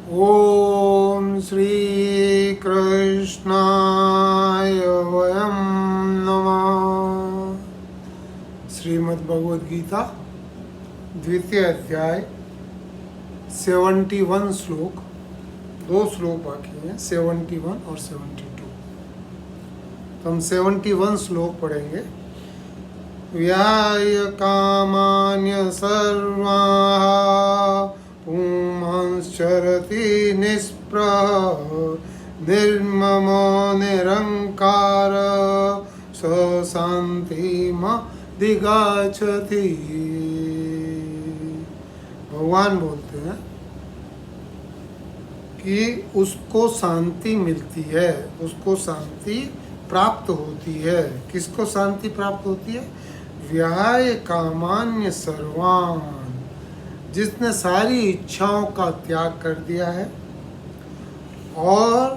ओम श्री कृष्णाय वयं नमः। श्रीमद् भगवद गीता द्वितीय अध्याय 71 श्लोक, 2 श्लोक बाकी हैं, 71 और 72। तो हम 71 श्लोक पढ़ेंगे। व्याय कामान्य सर्वाः पुंश्चरति निःस्पृहः निर्ममो निरंकार स शान्तिमधिगच्छति। भगवान बोलते हैं कि उसको शांति मिलती है, उसको शांति प्राप्त होती है। किसको शांति प्राप्त होती है? व्याय कामान्य सर्वान, जिसने सारी इच्छाओं का त्याग कर दिया है, और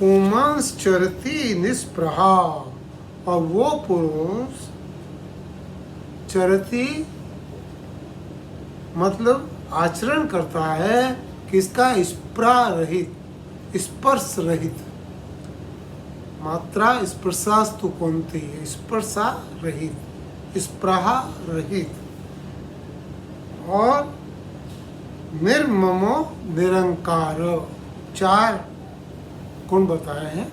पुंश्चरति निःस्पृहा, और वो पुरुष चरति मतलब आचरण करता है किसका? स्पृहा रहित, स्पर्श रहित। मात्रा स्पर्शास्तु कौनती है? स्पर्शा रहित, स्पृहा रहित, और निर्ममो निरंकार। 4 गुण बताए हैं।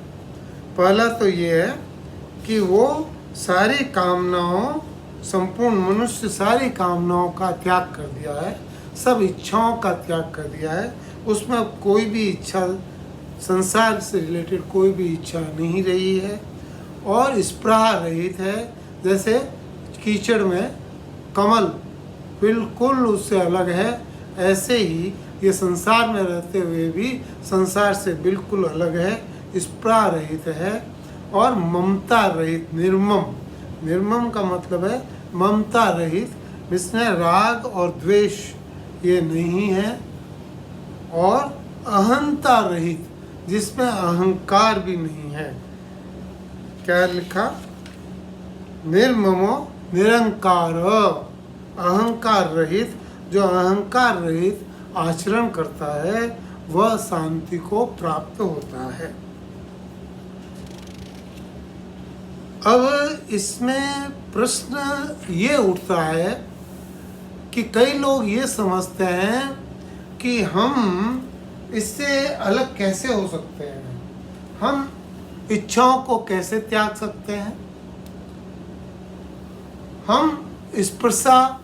पहला तो ये है कि वो सारी कामनाओं, संपूर्ण मनुष्य सारी कामनाओं का त्याग कर दिया है, सब इच्छाओं का त्याग कर दिया है। उसमें अब कोई भी इच्छा, संसार से रिलेटेड कोई भी इच्छा नहीं रही है, और स्पृहा रहित है। जैसे कीचड़ में कमल बिल्कुल उससे अलग है, ऐसे ही ये संसार में रहते हुए भी संसार से बिल्कुल अलग है, स्पृहा रहित है, और ममता रहित, निर्मम। निर्मम का मतलब है ममता रहित, जिसमें राग और द्वेष ये नहीं है, और अहंता रहित, जिसमें अहंकार भी नहीं है। क्या लिखा? निर्ममो निरंकार, अहंकार रहित। जो अहंकार रहित आचरण करता है वह शांति को प्राप्त होता है। अब इसमें प्रश्न ये उठता है कि कई लोग ये समझते हैं कि हम इससे अलग कैसे हो सकते हैं, हम इच्छाओं को कैसे त्याग सकते हैं, हम स्पर्शा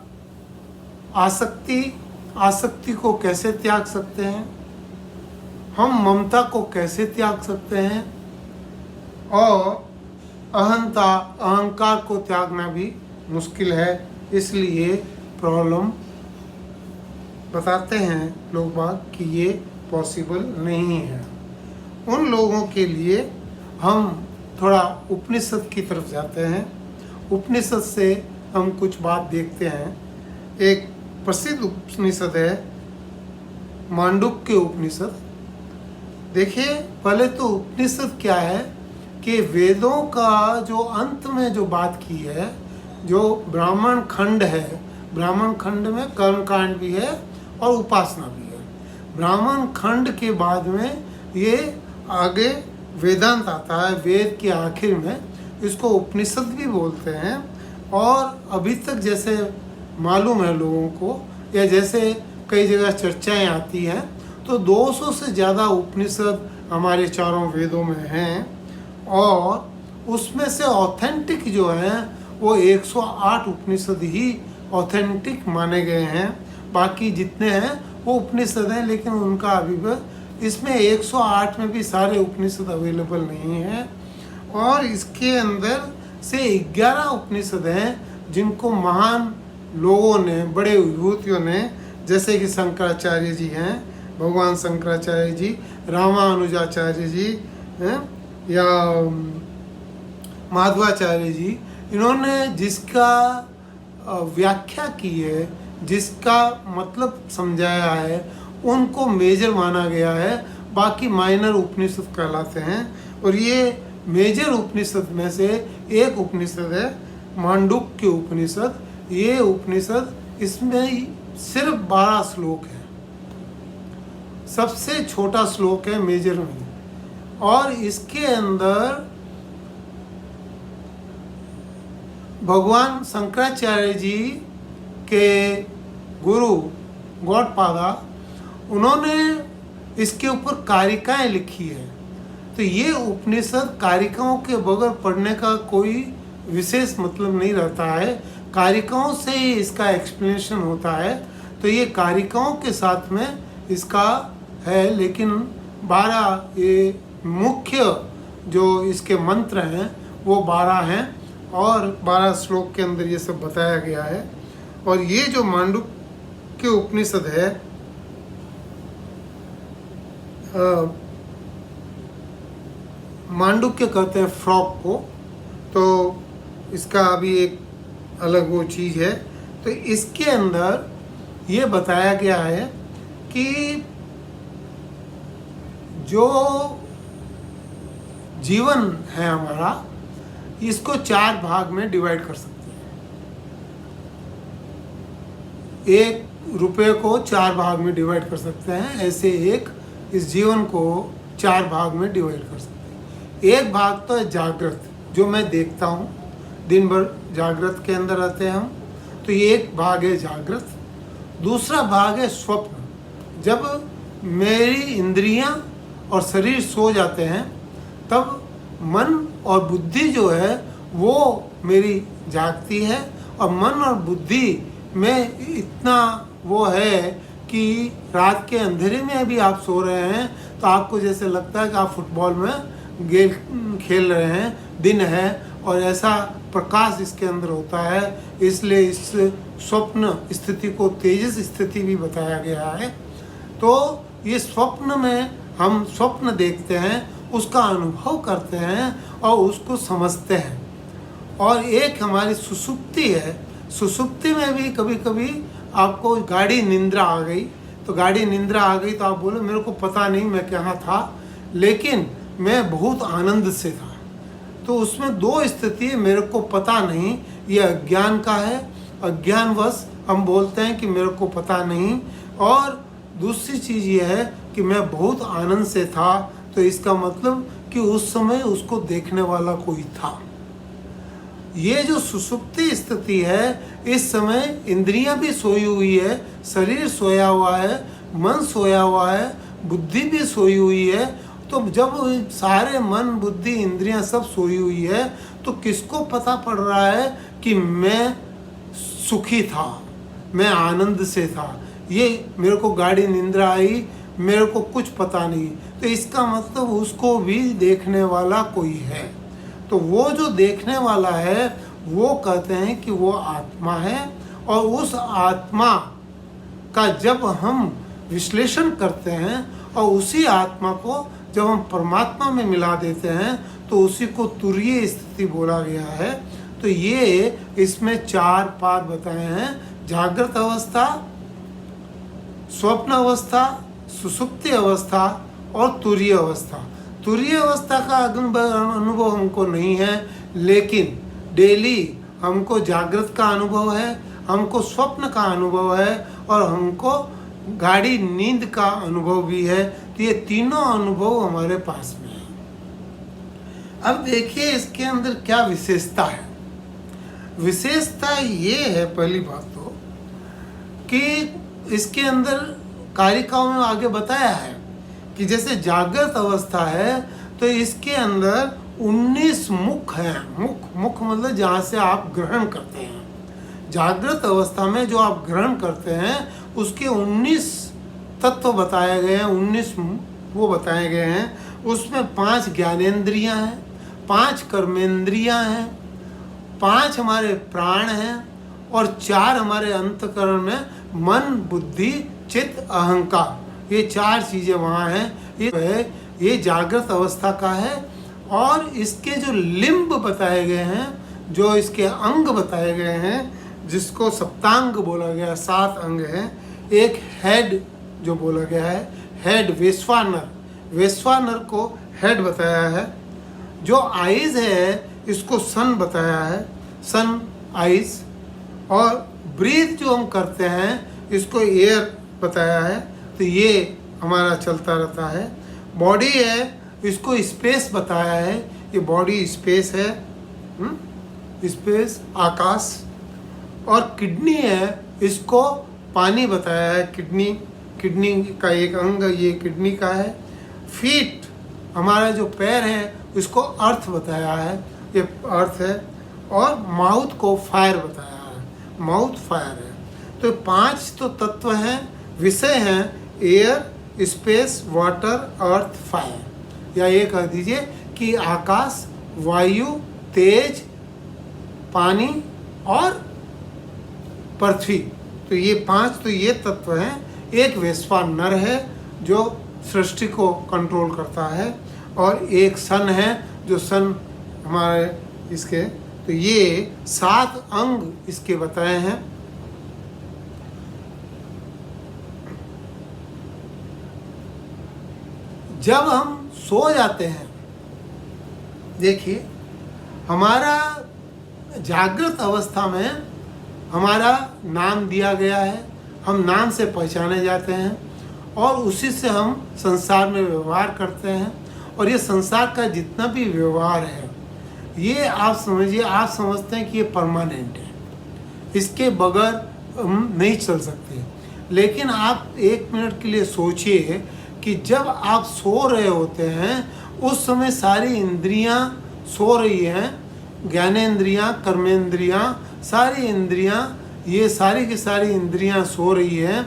आसक्ति को कैसे त्याग सकते हैं, हम ममता को कैसे त्याग सकते हैं, और अहंकार को त्यागना भी मुश्किल है। इसलिए प्रॉब्लम बताते हैं लोग बाग कि ये पॉसिबल नहीं है। उन लोगों के लिए हम थोड़ा उपनिषद की तरफ जाते हैं। उपनिषद से हम कुछ बात देखते हैं। एक प्रसिद्ध उपनिषद है मांडुक्य उपनिषद। देखिए, पहले तो उपनिषद क्या है कि वेदों का जो अंत में जो बात की है, जो ब्राह्मण खंड है, ब्राह्मण खंड में कर्मकांड भी है और उपासना भी है। ब्राह्मण खंड के बाद में ये आगे वेदांत आता है। वेद के आखिर में इसको उपनिषद भी बोलते हैं। और अभी तक जैसे मालूम है लोगों को, या जैसे कई जगह चर्चाएं आती हैं, तो 200 से ज़्यादा उपनिषद हमारे चारों वेदों में हैं, और उसमें से ऑथेंटिक जो हैं वो 108 उपनिषद ही ऑथेंटिक माने गए हैं। बाकी जितने हैं वो उपनिषद हैं, लेकिन उनका अभी भी इसमें 108 में भी सारे उपनिषद अवेलेबल नहीं हैं। और इसके अंदर से 11 उपनिषद हैं जिनको महान लोगों ने, बड़े विभूतियों ने, जैसे कि शंकराचार्य जी हैं, भगवान शंकराचार्य जी, रामानुजाचार्य जी हैं, या माधवाचार्य जी, इन्होंने जिसका व्याख्या की है, जिसका मतलब समझाया है, उनको मेजर माना गया है। बाकी माइनर उपनिषद कहलाते हैं। और ये मेजर उपनिषद में से एक उपनिषद है मांडुक्य उपनिषद। ये उपनिषद, इसमें सिर्फ 12 श्लोक हैं, सबसे छोटा श्लोक है मेजर में, और इसके अंदर भगवान शंकराचार्य जी के गुरु गौड़पादा उन्होंने इसके ऊपर कारिकाएं लिखी है। तो ये उपनिषद कारिकाओं के बगैर पढ़ने का कोई विशेष मतलब नहीं रहता है, कारिकाओं से ही इसका एक्सप्लेनेशन होता है। तो ये कारिकाओं के साथ में इसका है, लेकिन 12 ये मुख्य जो इसके मंत्र हैं वो 12 हैं, और 12 श्लोक के अंदर ये सब बताया गया है। और ये जो मांडुक्य उपनिषद है, मांडुक्य कहते हैं फ्रॉक को, तो इसका अभी एक अलग वो चीज़ है। तो इसके अंदर ये बताया गया है कि जो जीवन है हमारा, इसको 4 भाग में डिवाइड कर सकते हैं। 1 रुपये को 4 भाग में डिवाइड कर सकते हैं, ऐसे एक इस जीवन को 4 भाग में डिवाइड कर सकते हैं। एक भाग तो है जागृत, जो मैं देखता हूँ, दिन भर जागृत के अंदर रहते हैं हम, तो ये एक भाग है जागृत। दूसरा भाग है स्वप्न, जब मेरी इंद्रियां और शरीर सो जाते हैं तब मन और बुद्धि जो है वो मेरी जागती है, और मन और बुद्धि में इतना वो है कि रात के अंधेरे में अभी आप सो रहे हैं तो आपको जैसे लगता है कि आप फुटबॉल में गेम खेल रहे हैं, दिन है, और ऐसा प्रकाश इसके अंदर होता है। इसलिए इस स्वप्न स्थिति को तेजस स्थिति भी बताया गया है। तो ये स्वप्न में हम स्वप्न देखते हैं, उसका अनुभव करते हैं और उसको समझते हैं। और एक हमारी सुसुप्ति है, सुसुप्ति में भी कभी कभी आपको गाढ़ी निंद्रा आ गई, तो गाढ़ी निंद्रा आ गई तो आप बोले मेरे को पता नहीं मैं कहाँ था, लेकिन मैं बहुत आनंद से था। तो उसमें 2 स्थिति मेरे को पता नहीं, ये अज्ञान का है, अज्ञानवश हम बोलते हैं कि मेरे को पता नहीं। और दूसरी चीज़ ये है कि मैं बहुत आनंद से था, तो इसका मतलब कि उस समय उसको देखने वाला कोई था। ये जो सुसुप्ति स्थिति है, इस समय इंद्रियां भी सोई हुई है, शरीर सोया हुआ है, मन सोया हुआ है, बुद्धि भी सोई हुई है। तो जब सारे मन बुद्धि इंद्रियां सब सोई हुई है, तो किसको पता पड़ रहा है कि मैं सुखी था, मैं आनंद से था। ये मेरे को गाढ़ी निंद्रा आई, मेरे को कुछ पता नहीं, तो इसका मतलब उसको भी देखने वाला कोई है। तो वो जो देखने वाला है वो कहते हैं कि वो आत्मा है, और उस आत्मा का जब हम विश्लेषण करते हैं और उसी आत्मा को जब हम परमात्मा में मिला देते हैं तो उसी को तुरीय स्थिति बोला गया है। तो ये इसमें 4 पाद बताए हैं, जागृत अवस्था, स्वप्न अवस्था, सुसुप्ति अवस्था और तुरीय अवस्था। तुरीय अवस्था का अनुभव हमको नहीं है, लेकिन डेली हमको जागृत का अनुभव है, हमको स्वप्न का अनुभव है, और हमको गाढ़ी नींद का अनुभव भी है। तो ये तीनों अनुभव हमारे पास में है। अब देखिए इसके अंदर क्या विशेषता है। विशेषता ये है, पहली बात तो कि इसके अंदर कारिकाओं में आगे बताया है कि जैसे जागृत अवस्था है तो इसके अंदर 19 मुख हैं। मुख मतलब जहाँ से आप ग्रहण करते हैं। जागृत अवस्था में जो आप ग्रहण करते हैं उसके 19 तत्व बताए गए हैं, 19 वो बताए गए हैं। उसमें 5 ज्ञानेंद्रियां हैं, 5 कर्मेंद्रियां हैं, 5 हमारे प्राण हैं, और 4 हमारे अंतःकरण में मन बुद्धि चित्त अहंकार। ये 4 चीज़ें वहाँ हैं। ये जागृत अवस्था का है। और इसके जो लिम्ब बताए गए हैं, जो इसके अंग बताए गए हैं, जिसको सप्तांग बोला गया, 7 अंग हैं। एक हेड जो बोला गया है, हेड वैश्वानर को हेड बताया है। जो आइज है इसको सन बताया है, सन आइज। और ब्रीथ जो हम करते हैं इसको एयर बताया है। तो ये हमारा चलता रहता है। बॉडी है, इसको स्पेस बताया है, ये बॉडी स्पेस है, स्पेस आकाश। और किडनी है, इसको पानी बताया है, किडनी का एक अंग ये किडनी का है। फीट हमारा जो पैर है उसको अर्थ बताया है, ये अर्थ है। और माउथ को फायर बताया है, माउथ फायर है। तो 5 तो तत्व हैं, विषय हैं, एयर, स्पेस, वाटर, अर्थ, फायर। या ये कह दीजिए कि आकाश, वायु, तेज, पानी और पृथ्वी। तो ये 5 तो ये तत्व हैं। एक वैश्वा नर है जो सृष्टि को कंट्रोल करता है, और एक सन है जो सन हमारे इसके। तो ये 7 अंग इसके बताए हैं। जब हम सो जाते हैं, देखिए हमारा जागृत अवस्था में हमारा नाम दिया गया है, हम नाम से पहचाने जाते हैं और उसी से हम संसार में व्यवहार करते हैं। और ये संसार का जितना भी व्यवहार है ये आप समझिए, आप समझते हैं कि ये परमानेंट है, इसके बगैर हम नहीं चल सकते। लेकिन आप 1 मिनट के लिए सोचिए कि जब आप सो रहे होते हैं उस समय सारी इंद्रियां सो रही हैं, ज्ञानेंद्रियां, कर्मेंद्रियां, सारी इंद्रियां, ये सारी की सारी इंद्रियां सो रही हैं,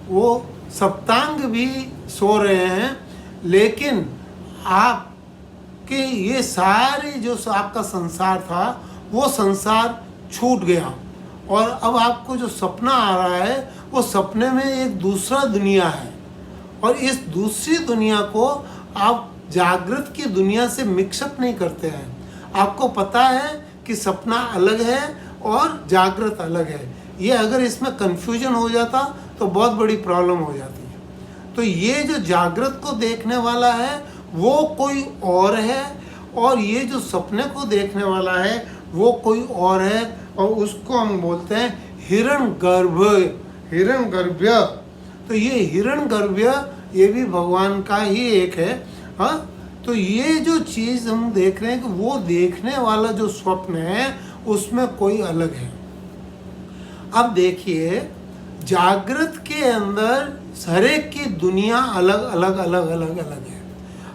वो सप्तांग भी सो रहे हैं। लेकिन आपके ये सारे जो आपका संसार था वो संसार छूट गया, और अब आपको जो सपना आ रहा है वो सपने में एक दूसरा दुनिया है, और इस दूसरी दुनिया को आप जागृत की दुनिया से मिक्सअप नहीं करते हैं। आपको पता है कि सपना अलग है और जागृत अलग है। ये अगर इसमें कन्फ्यूजन हो जाता तो बहुत बड़ी प्रॉब्लम हो जाती है। तो ये जो जागृत को देखने वाला है वो कोई और है, और ये जो सपने को देखने वाला है वो कोई और है, और उसको हम बोलते हैं हिरण्यगर्भ, हिरण्यगर्भ्य। तो ये हिरण्यगर्भ्य ये भी भगवान का ही एक है। हाँ, तो ये जो चीज़ हम देख रहे हैं कि वो देखने वाला जो स्वप्न है उसमें कोई अलग है। अब देखिए जागृत के अंदर हर एक की दुनिया अलग अलग अलग अलग अलग है।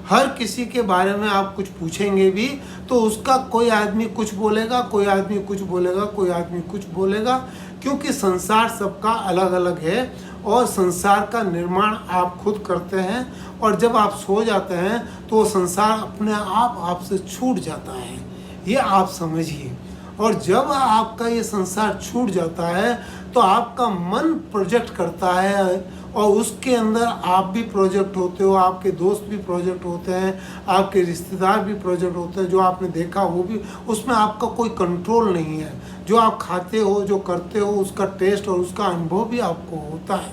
हर किसी के बारे में आप कुछ पूछेंगे भी तो उसका कोई आदमी कुछ बोलेगा, कोई आदमी कुछ बोलेगा, कोई आदमी कुछ बोलेगा, क्योंकि संसार सबका अलग अलग है और संसार का निर्माण आप खुद करते हैं। और जब आप सो जाते हैं तो वो संसार अपने आप आपसे छूट जाता है, ये आप समझिए। और जब आपका ये संसार छूट जाता है तो आपका मन प्रोजेक्ट करता है, और उसके अंदर आप भी प्रोजेक्ट होते हो, आपके दोस्त भी प्रोजेक्ट होते हैं, आपके रिश्तेदार भी प्रोजेक्ट होते हैं, जो आपने देखा वो भी, उसमें आपका कोई कंट्रोल नहीं है। जो आप खाते हो, जो करते हो, उसका टेस्ट और उसका अनुभव भी आपको होता है।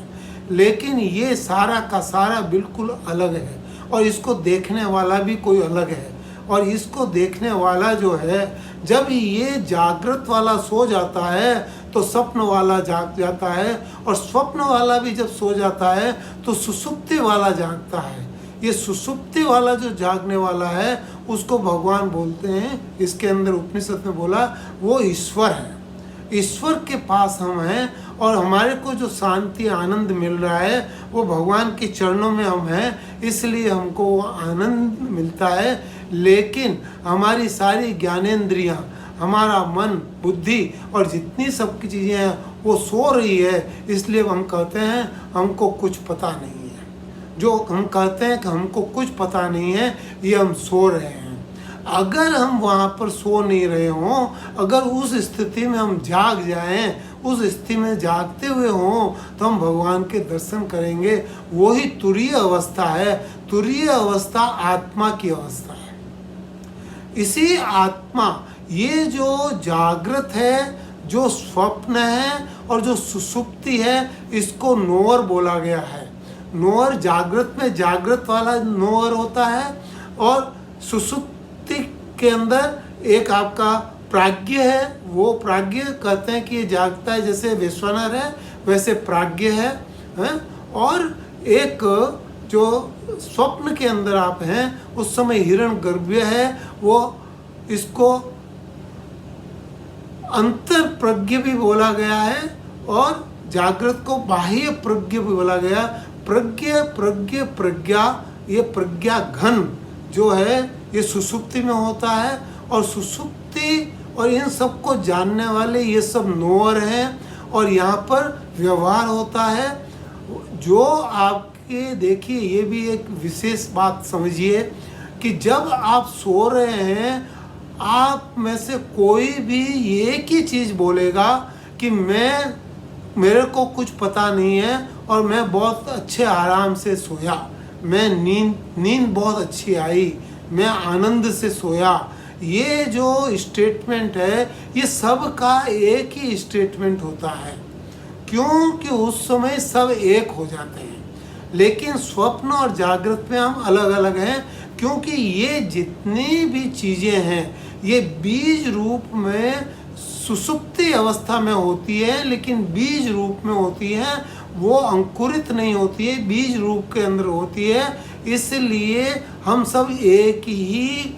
लेकिन ये सारा का सारा बिल्कुल अलग है, और इसको देखने वाला भी कोई अलग है। और इसको देखने वाला जो है, जब ये जागृत वाला सो जाता है तो स्वप्न वाला जाग जाता है, और स्वप्न वाला भी जब सो जाता है तो सुषुप्ति वाला जागता है। ये सुषुप्ति वाला जो जागने वाला है उसको भगवान बोलते हैं, इसके अंदर उपनिषद में बोला, वो ईश्वर है। ईश्वर के पास हम हैं, और हमारे को जो शांति आनंद मिल रहा है वो भगवान के चरणों में हम हैं, इसलिए हमको वो आनंद मिलता है। लेकिन हमारी सारी ज्ञानेंद्रियां, हमारा मन, बुद्धि और जितनी सब की चीज़ें हैं वो सो रही है, इसलिए हम कहते हैं हमको कुछ पता नहीं है। जो हम कहते हैं कि हमको कुछ पता नहीं है, ये हम सो रहे हैं। अगर हम वहाँ पर सो नहीं रहे हों, अगर उस स्थिति में हम जाग जाएं, उस स्थिति में जागते हुए हों, तो हम भगवान के दर्शन करेंगे। वही तुरीय अवस्था है। तुरीय अवस्था आत्मा की अवस्था है। इसी आत्मा, ये जो जागृत है, जो स्वप्न है और जो सुषुप्ति है, इसको नोअर बोला गया है। नोअर जागृत में जागृत वाला नोअर होता है, और सुषुप्ति के अंदर एक आपका प्राज्ञ है। वो प्राज्ञ कहते हैं कि ये जागता है, जैसे विश्वनर है वैसे प्राज्ञ है। और एक जो स्वप्न के अंदर आप हैं उस समय हिरण्यगर्भ है, वो इसको अंतर प्रज्ञ भी बोला गया है और जागृत को बाह्य प्रज्ञ भी बोला गया। प्रज्ञा, ये प्रज्ञा घन जो है ये सुषुप्ति में होता है, और सुषुप्ति और इन सबको जानने वाले ये सब नोअर हैं, और यहाँ पर व्यवहार होता है जो आपके, देखिए ये भी एक विशेष बात समझिए कि जब आप सो रहे हैं आप में से कोई भी एक ही चीज़ बोलेगा कि मेरे को कुछ पता नहीं है और मैं बहुत अच्छे आराम से सोया, मैं नींद बहुत अच्छी आई, मैं आनंद से सोया। ये जो स्टेटमेंट है ये सब का एक ही स्टेटमेंट होता है, क्योंकि उस समय सब एक हो जाते हैं। लेकिन स्वप्न और जागृत में हम अलग अलग हैं, क्योंकि ये जितनी भी चीज़ें हैं ये बीज रूप में सुषुप्ति अवस्था में होती है, लेकिन बीज रूप में होती है, वो अंकुरित नहीं होती है, बीज रूप के अंदर होती है। इसलिए हम सब एक ही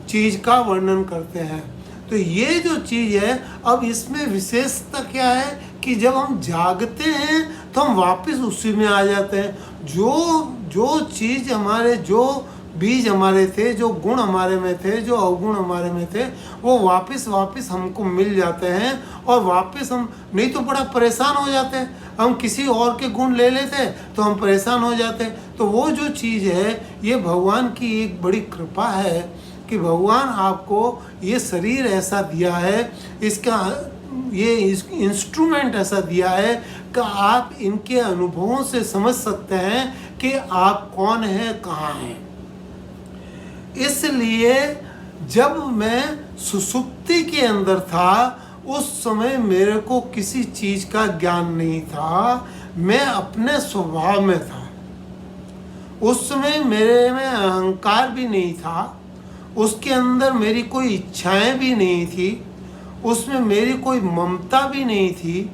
चीज़ का वर्णन करते हैं। तो ये जो चीज़ है, अब इसमें विशेषता क्या है कि जब हम जागते हैं तो हम वापस उसी में आ जाते हैं। जो चीज़ हमारे, जो बीज हमारे थे, जो गुण हमारे में थे, जो अवगुण हमारे में थे, वो वापस हमको मिल जाते हैं, और वापस हम नहीं तो बड़ा परेशान हो जाते हैं। हम किसी और के गुण ले लेते तो हम परेशान हो जाते हैं। तो वो जो चीज़ है ये भगवान की एक बड़ी कृपा है कि भगवान आपको ये शरीर ऐसा दिया है, इसका ये इंस्ट्रूमेंट ऐसा दिया है कि आप इनके अनुभवों से समझ सकते हैं कि आप कौन हैं, कहाँ हैं। इसलिए जब मैं सुषुप्ति के अंदर था उस समय मेरे को किसी चीज़ का ज्ञान नहीं था, मैं अपने स्वभाव में था। उस समय मेरे में अहंकार भी नहीं था, उसके अंदर मेरी कोई इच्छाएं भी नहीं थी, उसमें मेरी कोई ममता भी नहीं थी।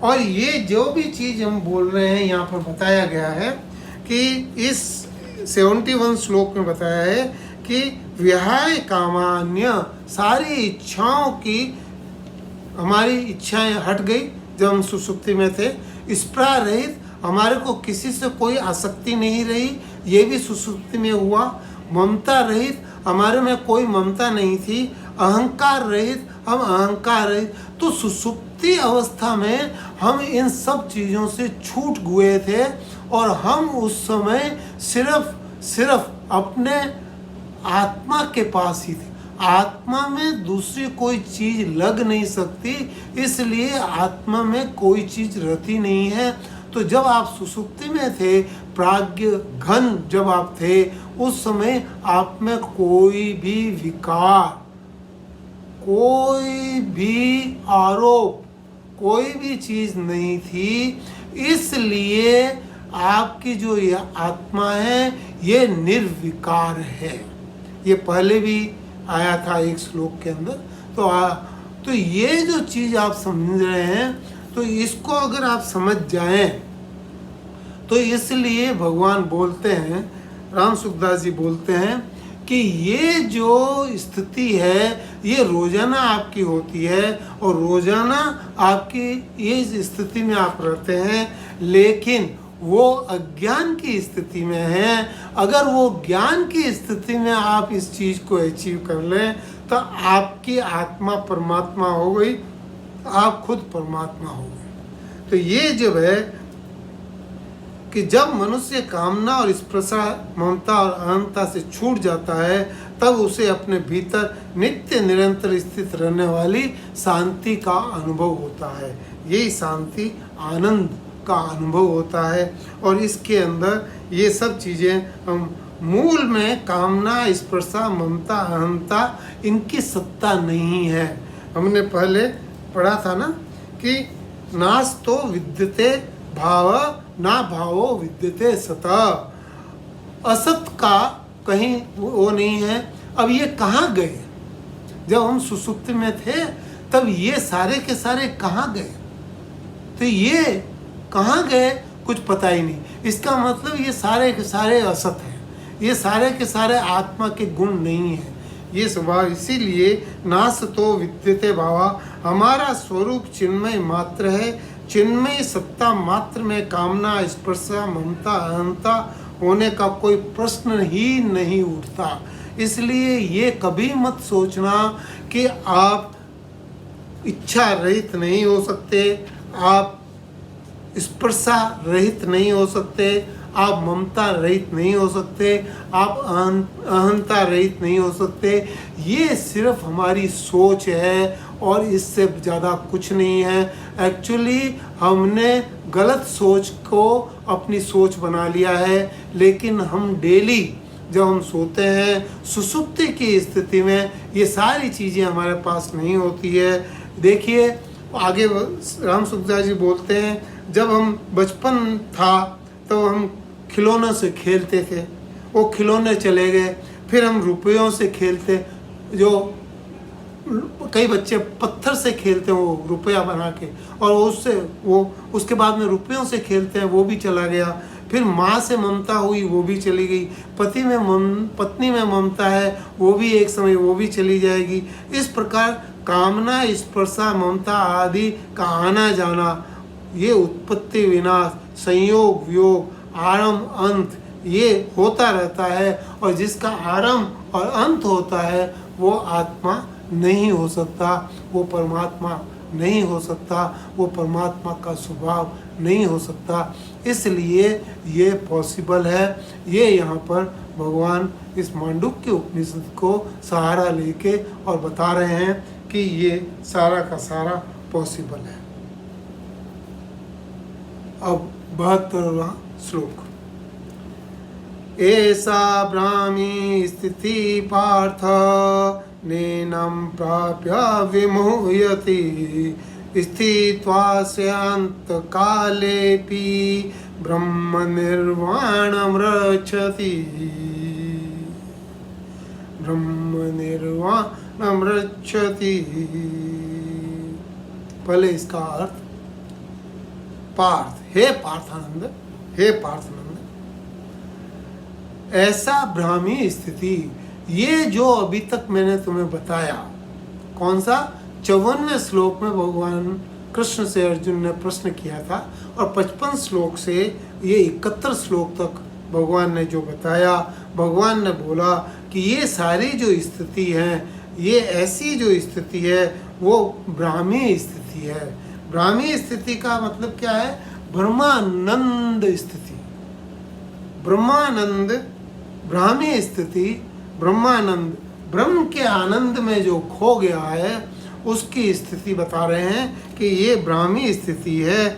और ये जो भी चीज़ हम बोल रहे हैं यहाँ पर बताया गया है कि इस 71 श्लोक में बताया है कि विहाय कामान्य, सारी इच्छाओं की हमारी इच्छाएं हट गई जब हम सुषुप्ति में थे। स्पृहा रहित, हमारे को किसी से कोई आसक्ति नहीं रही, ये भी सुषुप्ति में हुआ। ममता रहित, हमारे में कोई ममता नहीं थी। अहंकार रहित, हम अहंकार रहित। तो सुषुप्ति अवस्था में हम इन सब चीज़ों से छूट गए थे, और हम उस समय सिर्फ अपने आत्मा के पास ही थे। आत्मा में दूसरी कोई चीज़ लग नहीं सकती, इसलिए आत्मा में कोई चीज़ रहती नहीं है। तो जब आप सुषुप्ति में थे, प्राज्ञ घन जब आप थे, उस समय आप में कोई भी विकार, कोई भी आरोप, कोई भी चीज़ नहीं थी। इसलिए आपकी जो ये आत्मा है ये निर्विकार है। ये पहले भी आया था एक श्लोक के अंदर। तो ये जो चीज़ आप समझ रहे हैं, तो इसको अगर आप समझ जाएं तो इसलिए भगवान बोलते हैं, राम सुखदास जी बोलते हैं कि ये जो स्थिति है ये रोजाना आपकी होती है, और रोजाना आपकी ये स्थिति में आप रहते हैं, लेकिन वो अज्ञान की स्थिति में है। अगर वो ज्ञान की स्थिति में आप इस चीज़ को अचीव कर लें तो आपकी आत्मा परमात्मा हो गई, आप खुद परमात्मा हो गए। तो ये जब है कि जब मनुष्य कामना और स्पर्शा, ममता और अहंता से छूट जाता है, तब उसे अपने भीतर नित्य निरंतर स्थित रहने वाली शांति का अनुभव होता है। यही शांति, आनंद का अनुभव होता है। और इसके अंदर ये सब चीज़ें हम मूल में कामना, स्पर्शा, ममता, अहंता, इनकी सत्ता नहीं है। हमने पहले पढ़ा था ना कि नास्तो विद्यते भाव, ना भावो विद्यते सत। असत का कहीं वो नहीं है। अब ये कहाँ गए? जब हम सुषुप्ति में थे तब ये सारे के सारे कहाँ गए? तो ये कहाँ गए? कुछ पता ही नहीं। इसका मतलब ये सारे के सारे असत हैं, ये सारे के सारे आत्मा के गुण नहीं हैं, ये स्वभाव। इसीलिए नासतो विद्यते भावा, हमारा स्वरूप चिन्मय मात्र है। चिन्मय सत्ता मात्र में कामना, स्पर्शा, ममता, अहंता होने का कोई प्रश्न ही नहीं उठता। इसलिए ये कभी मत सोचना कि आप इच्छा रहित नहीं हो सकते, आप स्पर्शा रहित नहीं हो सकते, आप ममता रहित नहीं हो सकते, आप अहंता रहित नहीं हो सकते। ये सिर्फ हमारी सोच है और इससे ज़्यादा कुछ नहीं है। एक्चुअली हमने गलत सोच को अपनी सोच बना लिया है। लेकिन हम डेली जब हम सोते हैं सुसुप्ति की स्थिति में ये सारी चीज़ें हमारे पास नहीं होती है। देखिए आगे राम सुखदास जी बोलते हैं, जब हम बचपन था तो हम खिलौनों से खेलते थे, वो खिलौने चले गए, फिर हम रुपयों से खेलते, जो कई बच्चे पत्थर से खेलते हैं वो रुपया बना के, और उसके बाद में रुपयों से खेलते हैं, वो भी चला गया। फिर माँ से ममता हुई, वो भी चली गई। पत्नी में ममता है, वो भी एक समय वो भी चली जाएगी। इस प्रकार कामना, स्पर्शा, ममता आदि का आना जाना, ये उत्पत्ति विनाश, संयोग वियोग, आरंभ अंत, ये होता रहता है। और जिसका आरंभ और अंत होता है वो आत्मा नहीं हो सकता, वो परमात्मा नहीं हो सकता, वो परमात्मा का स्वभाव नहीं हो सकता। इसलिए ये पॉसिबल है। ये यहाँ पर भगवान इस मांडुक्य उपनिषद को सहारा लेके और बता रहे हैं कि ये सारा का सारा पॉसिबल है। अब 72वां श्लोक। ऐसा ब्राह्मी स्थिति पार्थ नैनं प्राप्य विमुह्यति स्थित्वा कालेपि ब्रह्म निर्वाणं रक्षति। ब्रह्म निर्वाणं रक्षति। पहले इसका अर्थ, पार्थ, हे पार्थानंद, हे पार्थानंद, ऐसा ब्राह्मी स्थिति, ये जो अभी तक मैंने तुम्हें बताया, कौन सा, 54वें श्लोक में भगवान कृष्ण से अर्जुन ने प्रश्न किया था, और 55 श्लोक से ये 71 श्लोक तक भगवान ने जो बताया, भगवान ने बोला कि ये सारी जो स्थिति है, ये ऐसी जो स्थिति है वो ब्राह्मी स्थिति है। ब्राह्मी स्थिति का मतलब क्या है? ब्रह्मानंद स्थिति, ब्रह्मानंद, ब्राह्मी स्थिति, ब्रह्मानंद, ब्रह्म के आनंद में जो खो गया है उसकी स्थिति बता रहे हैं कि ये ब्राह्मी स्थिति है।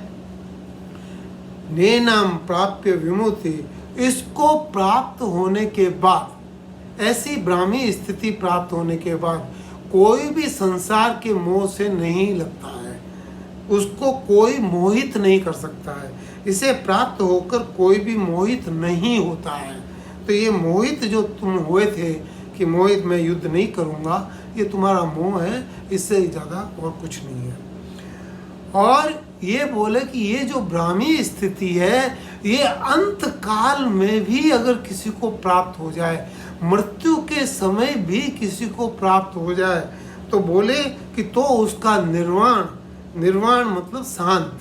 नैनं प्राप्य विमुक्ति, इसको प्राप्त होने के बाद, ऐसी ब्राह्मी स्थिति प्राप्त होने के बाद कोई भी संसार के मोह से नहीं लगता है, उसको कोई मोहित नहीं कर सकता है। इसे प्राप्त होकर कोई भी मोहित नहीं होता है। तो ये मोहित जो तुम हुए थे कि मोहित मैं युद्ध नहीं करूँगा, ये तुम्हारा मोह है, इससे ज़्यादा और कुछ नहीं है। और ये बोले कि ये जो ब्राह्मी स्थिति है, ये अंत काल में भी अगर किसी को प्राप्त हो जाए, मृत्यु के समय भी किसी को प्राप्त हो जाए, तो बोले कि तो उसका निर्वाण, निर्वाण मतलब शांत,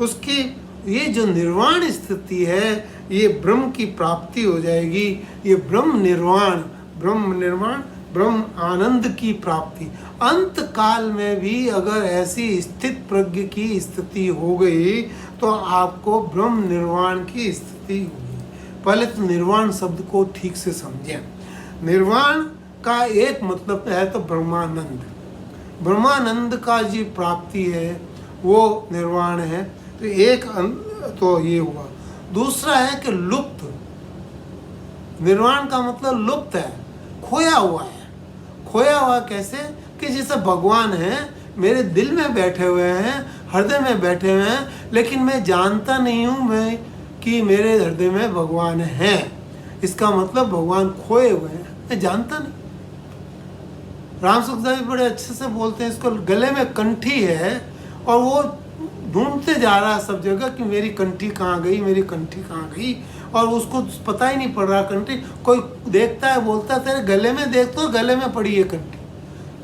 उसकी ये जो निर्वाण स्थिति है, ये ब्रह्म की प्राप्ति हो जाएगी। ये ब्रह्म निर्वाण, ब्रह्म निर्वाण, ब्रह्म आनंद की प्राप्ति। अंत काल में भी अगर ऐसी स्थित प्रज्ञ की स्थिति हो गई तो आपको ब्रह्म निर्वाण की स्थिति होगी। पहले तो निर्वाण शब्द को ठीक से समझें। निर्वाण का एक मतलब है तो ब्रह्मानंद, ब्रह्मानंद का जो प्राप्ति है वो निर्वाण है। तो एक तो ये हुआ। दूसरा है कि लुप्त, निर्वाण का मतलब लुप्त है, खोया हुआ है। खोया हुआ कैसे? कि जैसे भगवान है, मेरे दिल में बैठे हुए हैं, हृदय में बैठे हुए हैं, लेकिन मैं जानता नहीं हूँ मैं कि मेरे हृदय में भगवान है। इसका मतलब भगवान खोए हुए हैं, मैं जानता नहीं। राम सुखदास बड़े अच्छे से बोलते हैं इसको, गले में कंठी है और वो ढूंढते जा रहा है सब जगह कि मेरी कंठी कहाँ गई, मेरी कंठी कहाँ गई, और उसको पता ही नहीं पड़ रहा कंठी। कोई देखता है, बोलता है तेरे गले में देख तो गले में पड़ी है कंठी।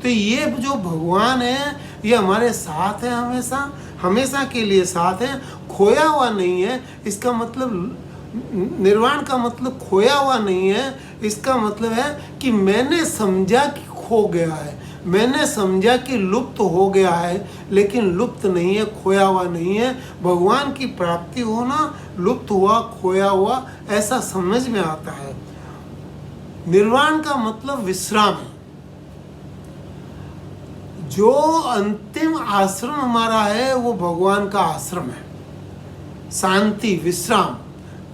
तो ये जो भगवान है ये हमारे साथ है, हमेशा हमेशा के लिए साथ है, खोया हुआ नहीं है। इसका मतलब निर्वाण का मतलब खोया हुआ नहीं है। इसका मतलब है कि मैंने समझा कि खो गया है, मैंने समझा कि लुप्त हो गया है, लेकिन लुप्त नहीं है, खोया हुआ नहीं है। भगवान की प्राप्ति होना लुप्त हुआ, खोया हुआ ऐसा समझ में आता है। निर्वाण का मतलब विश्राम है। जो अंतिम आश्रम हमारा है वो भगवान का आश्रम है। शांति, विश्राम,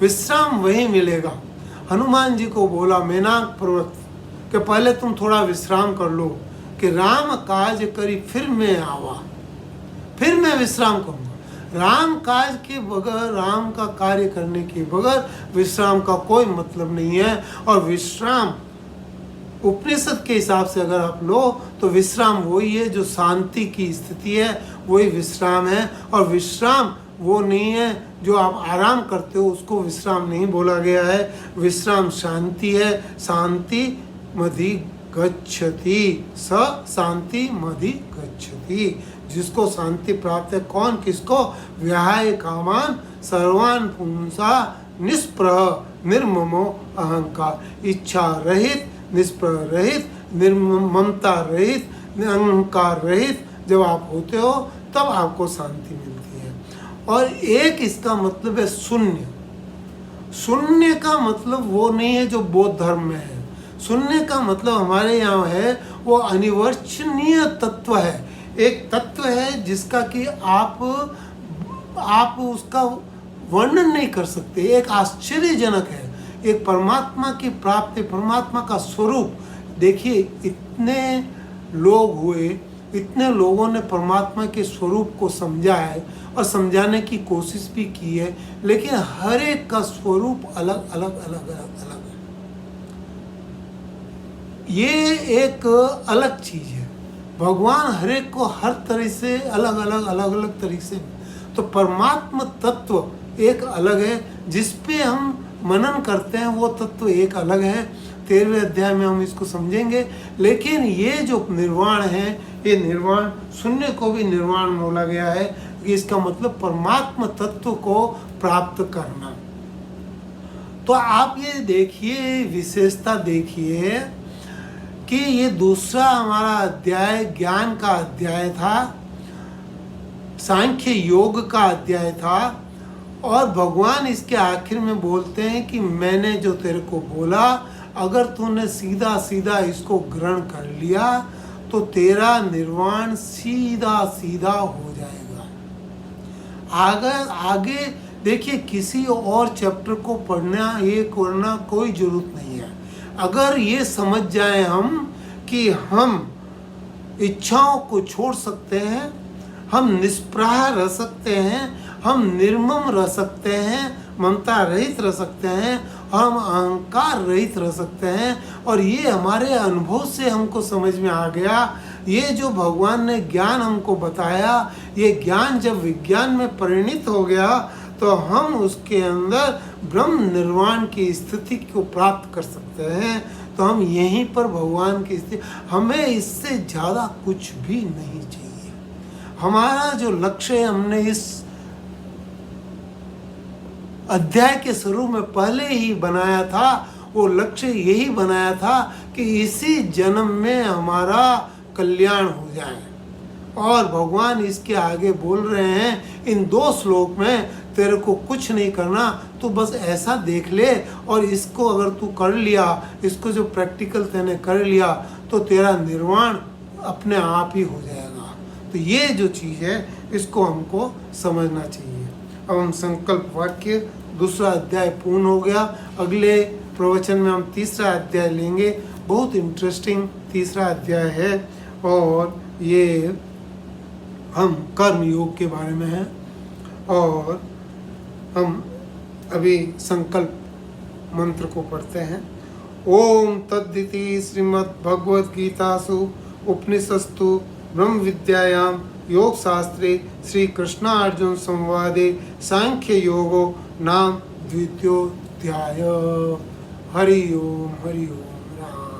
विश्राम वही मिलेगा। हनुमान जी को बोला मेनाक पर्वत कि पहले तुम थोड़ा विश्राम कर लो, कि राम काज करी फिर मैं आवा, फिर मैं विश्राम करूँगा। राम काज के बगैर, राम का कार्य करने के बगैर विश्राम का कोई मतलब नहीं है। और विश्राम उपनिषद के हिसाब से अगर आप लो तो विश्राम वही है जो शांति की स्थिति है, वही विश्राम है। और विश्राम वो नहीं है जो आप आराम करते हो, उसको विश्राम नहीं बोला गया है। विश्राम शांति है। शांति मधि गच्छति, स शांति मधि गच्छति। जिसको शांति प्राप्त है, कौन, किसको? विहाय कामान सर्वान पुंसा निष्प्रह निर्ममो अहंकार। इच्छा रहित, निष्प्रह रहित, ममता रहित, अहंकार रहित जब आप होते हो तब आपको शांति मिलती है। और एक इसका मतलब है शून्य। शून्य का मतलब वो नहीं है जो बौद्ध धर्म में है। शून्य का मतलब हमारे यहाँ है वो अनिवर्चनीय तत्व है। एक तत्व है जिसका कि आप उसका वर्णन नहीं कर सकते, एक आश्चर्यजनक है। एक परमात्मा की प्राप्ति, परमात्मा का स्वरूप। देखिए इतने लोग हुए, इतने लोगों ने परमात्मा के स्वरूप को समझा है और समझाने की कोशिश भी की है, लेकिन हर एक का स्वरूप अलग अलग अलग अलग अलग है। ये एक अलग चीज है। भगवान हर एक को हर तरह से अलग अलग तरीके से, तो परमात्मा तत्व एक अलग है। जिस पे हम मनन करते हैं वो तत्व एक अलग है। 13वें अध्याय में हम इसको समझेंगे। लेकिन ये जो निर्वाण है, ये निर्वाण, शून्य को भी निर्वाण बोला गया है कि इसका मतलब परमात्मा तत्व को प्राप्त करना। तो आप ये देखिए, विशेषता देखिए कि ये दूसरा हमारा अध्याय ज्ञान का अध्याय था, सांख्य योग का अध्याय था। और भगवान इसके आखिर में बोलते हैं कि मैंने जो तेरे को बोला, अगर तूने सीधा सीधा इसको ग्रहण कर लिया तो तेरा निर्वाण सीधा सीधा हो जाएगा। आगे देखिए, किसी और चैप्टर को पढ़ना, ये करना कोई जरूरत नहीं है। अगर ये समझ जाए हम कि हम इच्छाओं को छोड़ सकते हैं, हम निष्प्रह रह सकते हैं, हम निर्मम रह सकते हैं, ममता रहित रह सकते हैं, हम अहंकार रहित रह सकते हैं, और ये हमारे अनुभव से हमको समझ में आ गया। ये जो भगवान ने ज्ञान हमको बताया, ये ज्ञान जब विज्ञान में परिणित हो गया तो हम उसके अंदर ब्रह्म निर्वाण की स्थिति को प्राप्त कर सकते हैं। तो हम यहीं पर भगवान की स्थिति, हमें इससे ज़्यादा कुछ भी नहीं चाहिए। हमारा जो लक्ष्य है, हमने इस अध्याय के शुरू में पहले ही बनाया था, वो लक्ष्य यही बनाया था कि इसी जन्म में हमारा कल्याण हो जाए। और भगवान इसके आगे बोल रहे हैं इन 2 श्लोक में, तेरे को कुछ नहीं करना, तू बस ऐसा देख ले, और इसको अगर तू कर लिया, इसको जो प्रैक्टिकल तूने कर लिया, तो तेरा निर्वाण अपने आप ही हो जाएगा। तो ये जो चीज़ है इसको हमको समझना चाहिए। अब हम संकल्प वाक्य दूसरा अध्याय पूर्ण हो गया। अगले प्रवचन में हम तीसरा अध्याय लेंगे। बहुत इंटरेस्टिंग तीसरा अध्याय है, और ये हम कर्म योग के बारे में है। और हम अभी संकल्प मंत्र को पढ़ते हैं। ओम तद्दिति श्रीमद् भगवद गीतासु उपनिषस्तु ब्रह्म विद्यायां योग शास्त्रे श्री कृष्ण अर्जुन संवादे सांख्य योगो नाम द्वितीयोध्याय। हरि ओम राम।